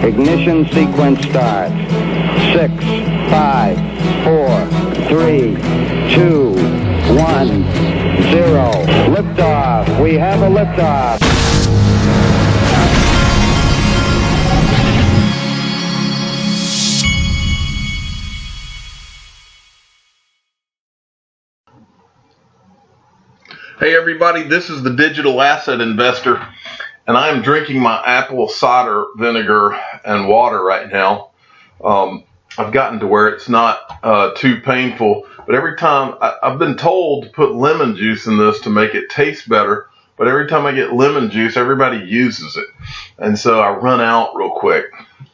Ignition sequence starts. 6, 5, 4, 3, 2, 1, 0. Liftoff. We have a liftoff. Hey everybody, this is the digital asset investor, and I am drinking my apple cider vinegar and water right now. I've gotten to where it's not too painful, but every time I've been told to put lemon juice in this to make it taste better, but every time I get lemon juice, everybody uses it, and so I run out real quick.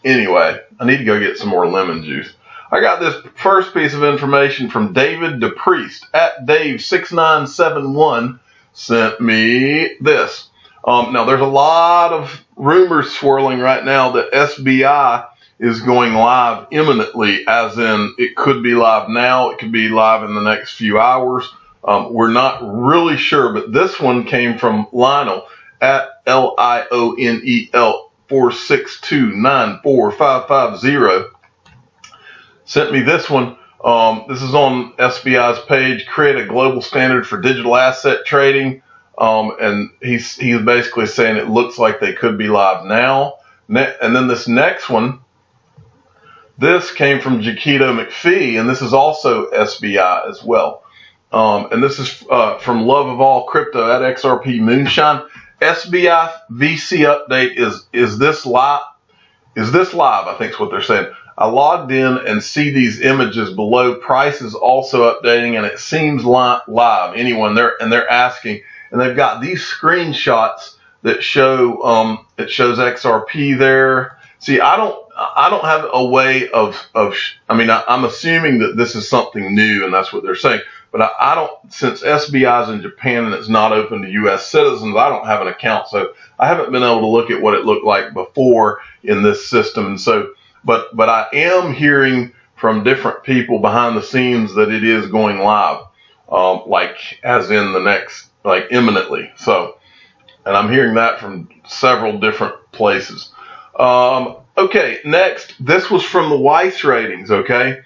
Anyway, I need to go get some more lemon juice. I got this first piece of information from David DePriest at Dave6971 sent me this. Now there's a lot of rumors swirling right now that SBI is going live imminently, as in it could be live now, it could be live in the next few hours. We're not really sure, but this one came from Lionel at LIONEL 462945550. Sent me this one. This is on SBI's page, create a global standard for digital asset trading. And he's basically saying it looks like they could be live now. And then this next one, this came from Jaquito McPhee, and this is also SBI as well. And this is from Love of All Crypto at XRP Moonshine. SBI VC update is this live? Is this live? I think is what they're saying. I logged in and see these images below. Price is also updating, and it seems live. Anyone there, and they're asking, and they've got these screenshots that show it shows XRP there. See, I don't have a way of I mean, I'm assuming that this is something new, and that's what they're saying. But I don't, since SBI is in Japan and it's not open to U.S. citizens, I don't have an account, so I haven't been able to look at what it looked like before in this system, and so. But I am hearing from different people behind the scenes that it is going live, like as in the next, like imminently. So, and I'm hearing that from several different places. Okay, next, this was from the Weiss Ratings. Okay,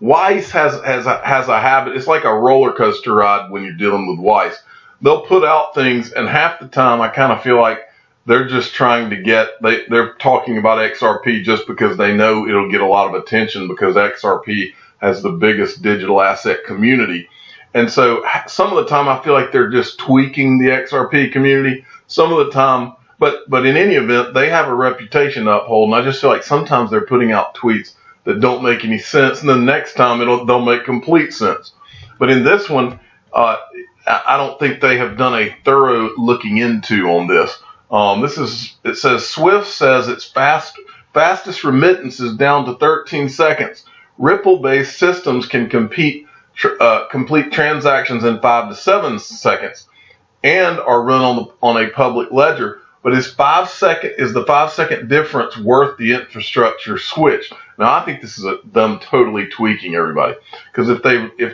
Weiss has a habit. It's like a roller coaster ride when you're dealing with Weiss. They'll put out things, and half the time I kind of feel like they're just trying to get, they're talking about XRP just because they know it'll get a lot of attention because XRP has the biggest digital asset community. And so some of the time I feel like they're just tweaking the XRP community. Some of the time, but in any event, they have a reputation to uphold. And I just feel like sometimes they're putting out tweets that don't make any sense. And then next time they'll make complete sense. But in this one, I don't think they have done a thorough looking into on this. It says Swift says its fastest remittance is down to 13 seconds. Ripple-based systems can complete transactions in 5 to 7 seconds and are run on a public ledger. But is the 5 second difference worth the infrastructure switch? Now I think this is them totally tweaking everybody, because if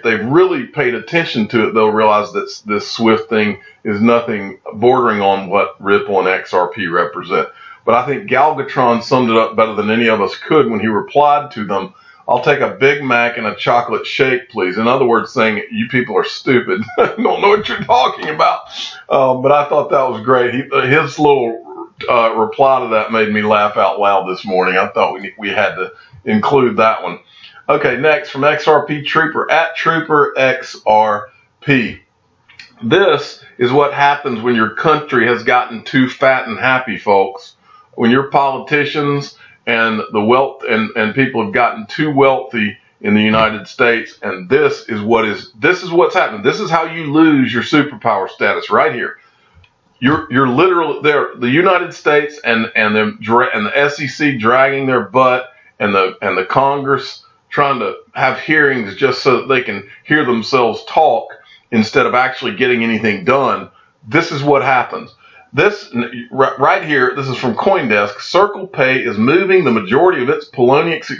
they've really paid attention to it, they'll realize that this Swift thing is nothing bordering on what Ripple and XRP represent. But I think Galgatron summed it up better than any of us could when he replied to them. I'll take a Big Mac and a chocolate shake, please. In other words, saying you people are stupid. Don't know what you're talking about. But I thought that was great. His little reply to that made me laugh out loud this morning. I thought we had to include that one. Okay, next from XRP Trooper at Trooper XRP. This is what happens when your country has gotten too fat and happy, folks. When your politicians and the wealth and people have gotten too wealthy in the United States, and this is what's happening. This is how you lose your superpower status right here. You're literally there. The United States and the SEC dragging their butt, and the Congress trying to have hearings just so that they can hear themselves talk instead of actually getting anything done. This is what happens. This right here, this is from CoinDesk. CirclePay is moving the majority of its Poloniex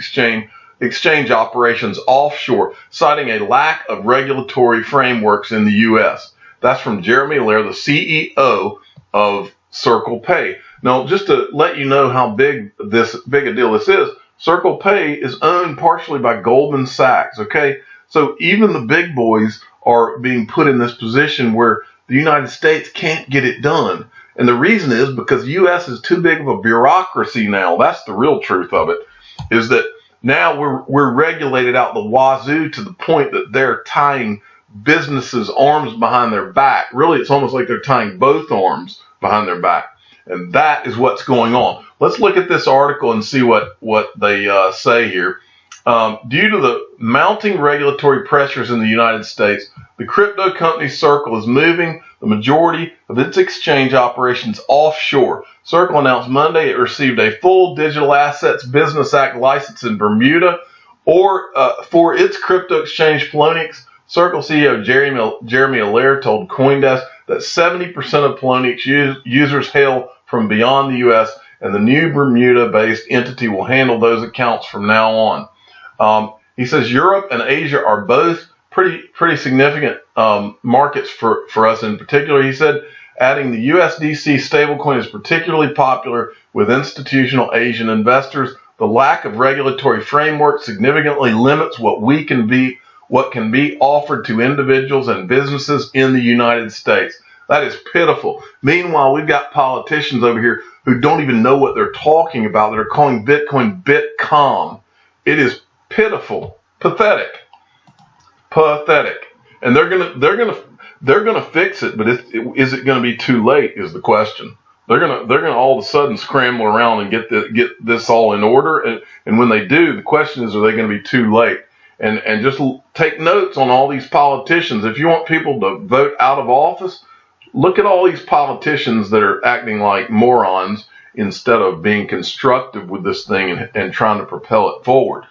exchange operations offshore, citing a lack of regulatory frameworks in the U.S. That's from Jeremy Allaire, the CEO of CirclePay. Now, just to let you know how big a deal this is, CirclePay is owned partially by Goldman Sachs, okay? So even the big boys are being put in this position where the United States can't get it done. And the reason is because the U.S. is too big of a bureaucracy now. That's the real truth of it, is that now we're regulated out the wazoo to the point that they're tying businesses' arms behind their back. Really, it's almost like they're tying both arms behind their back. And that is what's going on. Let's look at this article and see what they say here. Due to the mounting regulatory pressures in the United States, the crypto company Circle is moving the majority of its exchange operations offshore. Circle announced Monday it received a full Digital Assets Business Act license in Bermuda for its crypto exchange Poloniex. Circle CEO Jeremy Allaire told CoinDesk that 70% of Poloniex users hail from beyond the U.S., and the new Bermuda-based entity will handle those accounts from now on. He says Europe and Asia are both pretty significant markets for us in particular. He said, adding the USDC stablecoin is particularly popular with institutional Asian investors. The lack of regulatory framework significantly limits what can be offered to individuals and businesses in the United States. That is pitiful. Meanwhile, we've got politicians over here who don't even know what they're talking about. That are calling Bitcoin Bitcom. It is pitiful, pathetic. And they're gonna fix it, but is it gonna be too late? Is the question. They're gonna all of a sudden scramble around and get this all in order. And when they do, the question is, are they gonna be too late? And just take notes on all these politicians. If you want people to vote out of office, look at all these politicians that are acting like morons instead of being constructive with this thing and trying to propel it forward.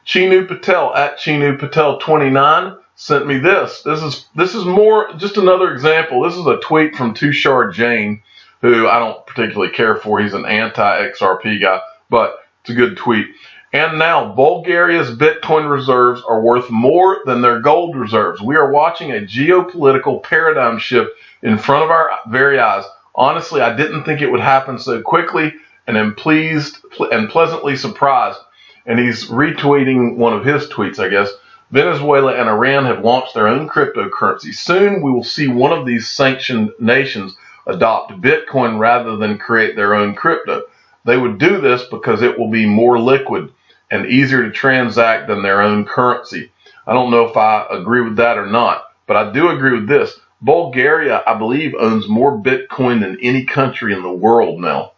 Chinu Patel at Chinu Patel 29 sent me this. This is more just another example. This is a tweet from Tushar Jain, who I don't particularly care for. He's an anti-XRP guy, but it's a good tweet. And now Bulgaria's Bitcoin reserves are worth more than their gold reserves. We are watching a geopolitical paradigm shift in front of our very eyes. Honestly, I didn't think it would happen so quickly, and am pleased and pleasantly surprised. And he's retweeting one of his tweets, I guess. Venezuela and Iran have launched their own cryptocurrency. Soon we will see one of these sanctioned nations adopt Bitcoin rather than create their own crypto. They would do this because it will be more liquid and easier to transact than their own currency. I don't know if I agree with that or not, but I do agree with this. Bulgaria, I believe, owns more Bitcoin than any country in the world now.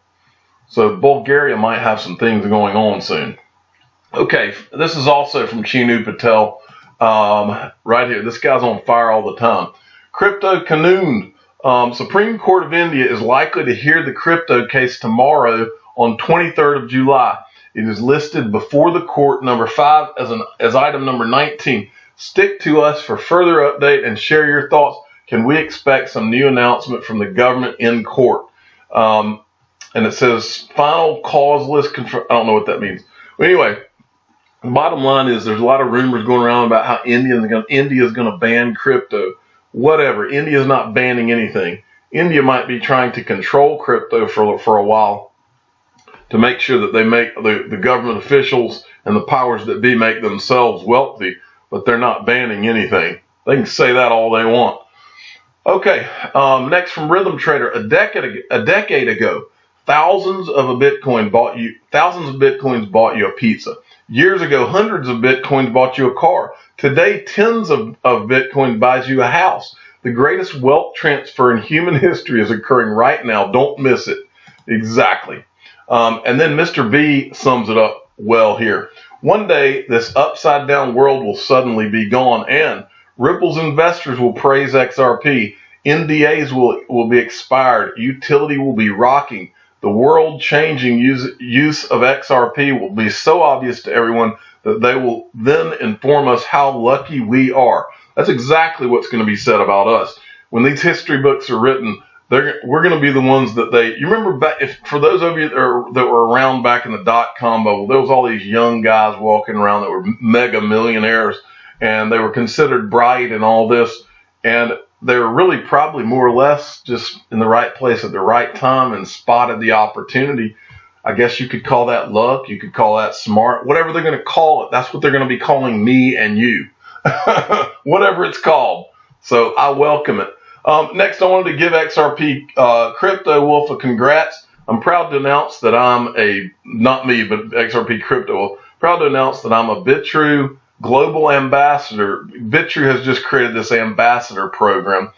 So Bulgaria might have some things going on soon. Okay, this is also from Chinu Patel, right here. This guy's on fire all the time. Crypto Canoon. Supreme Court of India is likely to hear the crypto case tomorrow on 23rd of July. It is listed before the court number 5 as item number 19. Stick to us for further update and share your thoughts. Can we expect some new announcement from the government in court? And it says final causeless control. I don't know what that means. But anyway, the bottom line is there's a lot of rumors going around about how India is going to ban crypto. Whatever. India is not banning anything. India might be trying to control crypto for a while to make sure that they make the government officials and the powers that be make themselves wealthy, but they're not banning anything. They can say that all they want. Okay, next from Rhythm Trader. A decade ago, thousands of Bitcoins bought you a pizza. Years ago, hundreds of Bitcoins bought you a car. Today, tens of Bitcoin buys you a house. The greatest wealth transfer in human history is occurring right now. Don't miss it. Exactly. And then Mr. V sums it up well here. One day, this upside down world will suddenly be gone, and Ripple's investors will praise XRP. NDAs will be expired. Utility will be rocking. The world-changing use of XRP will be so obvious to everyone that they will then inform us how lucky we are. That's exactly what's going to be said about us. When these history books are written, we're going to be the ones that you remember back, for those of you that were around back in the dot-com bubble, there was all these young guys walking around that were mega millionaires, and they were considered bright and all this, and they're really probably more or less just in the right place at the right time and spotted the opportunity. I guess you could call that luck. You could call that smart. Whatever they're going to call it, that's what they're going to be calling me and you. Whatever it's called. So I welcome it. Next, I wanted to give XRP Crypto Wolf a congrats. I'm proud to announce that not me, but XRP Crypto Wolf, proud to announce that I'm a BitTrue Global Ambassador. BitTrue has just created this ambassador program.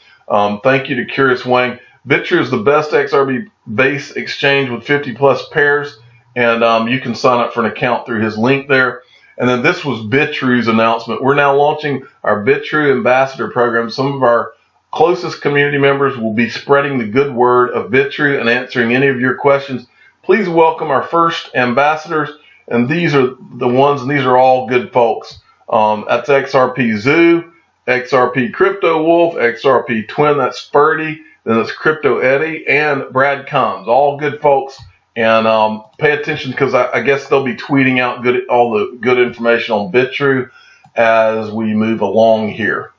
Thank you to Curious Wang. BitTrue is the best XRP base exchange with 50 plus pairs, and you can sign up for an account through his link there. And then this was BitTrue's announcement. We're now launching our BitTrue Ambassador program. Some of our closest community members will be spreading the good word of BitTrue and answering any of your questions. Please welcome our first ambassadors, and these are the ones, and these are all good folks. That's XRP Zoo, XRP Crypto Wolf, XRP Twin, that's Spurdy, then it's Crypto Eddie, and Brad Combs, all good folks. And pay attention, because I guess they'll be tweeting out all the good information on BitTrue as we move along here.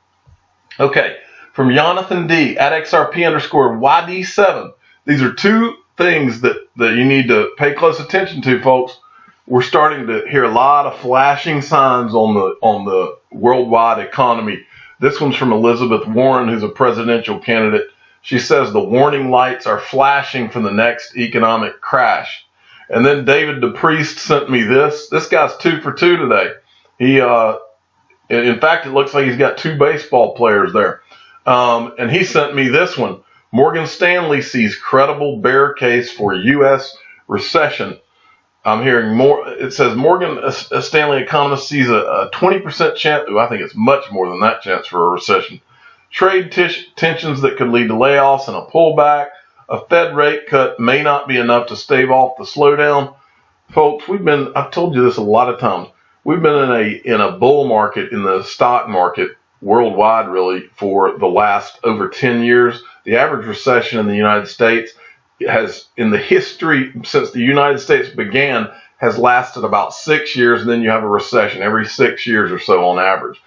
Okay, from Jonathan D at XRP_YD7. These are two things that you need to pay close attention to, folks. We're starting to hear a lot of flashing signs on the worldwide economy. This one's from Elizabeth Warren, who's a presidential candidate. She says the warning lights are flashing for the next economic crash. And then David DePriest sent me this. This guy's 2 for 2 today. In fact, it looks like he's got 2 baseball players there. And he sent me this one. Morgan Stanley sees credible bear case for U.S. recession. I'm hearing more. It says Morgan Stanley economist sees a 20% chance. I think it's much more than that chance for a recession. Trade tensions that could lead to layoffs and a pullback. A Fed rate cut may not be enough to stave off the slowdown. Folks, I've told you this a lot of times. We've been in a bull market in the stock market worldwide, really, for the last over 10 years. The average recession in the United States has, in the history since the United States began, has lasted about 6 years, and then you have a recession every 6 years or so on average.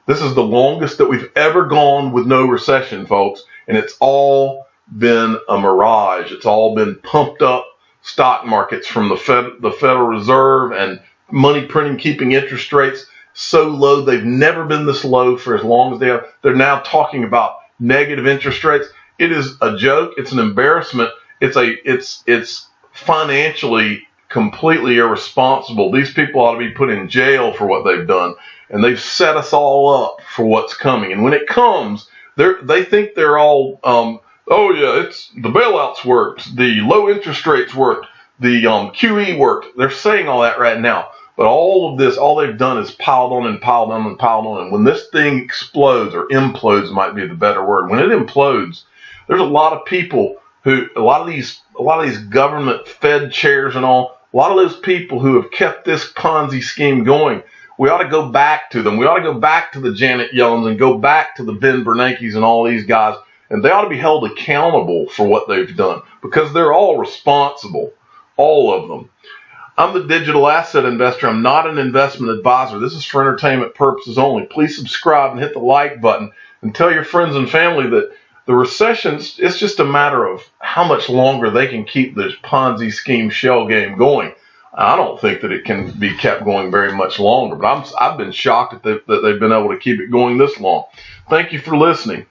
This is the longest that we've ever gone with no recession, folks, and it's all been a mirage. It's all been pumped up stock markets from the Federal Reserve and money printing, keeping interest rates so low. They've never been this low for as long as they have. They're now talking about negative interest rates. It is a joke. It's an embarrassment. It's financially completely irresponsible. These people ought to be put in jail for what they've done. And they've set us all up for what's coming. And when it comes, they think they're all, it's the bailouts worked, the low interest rates worked, the QE worked. They're saying all that right now. But all of this, all they've done is piled on and piled on and piled on. And when this thing explodes, or implodes might be the better word, when it implodes, there's a lot of people a lot of these government Fed chairs and all, a lot of those people who have kept this Ponzi scheme going. We ought to go back to them. We ought to go back to the Janet Yellens and go back to the Ben Bernanke's and all these guys, and they ought to be held accountable for what they've done, because they're all responsible, all of them. I'm the digital asset investor. I'm not an investment advisor. This is for entertainment purposes only. Please subscribe and hit the like button, and tell your friends and family that the recession, it's just a matter of how much longer they can keep this Ponzi scheme shell game going. I don't think that it can be kept going very much longer, but I've been shocked that they've been able to keep it going this long. Thank you for listening.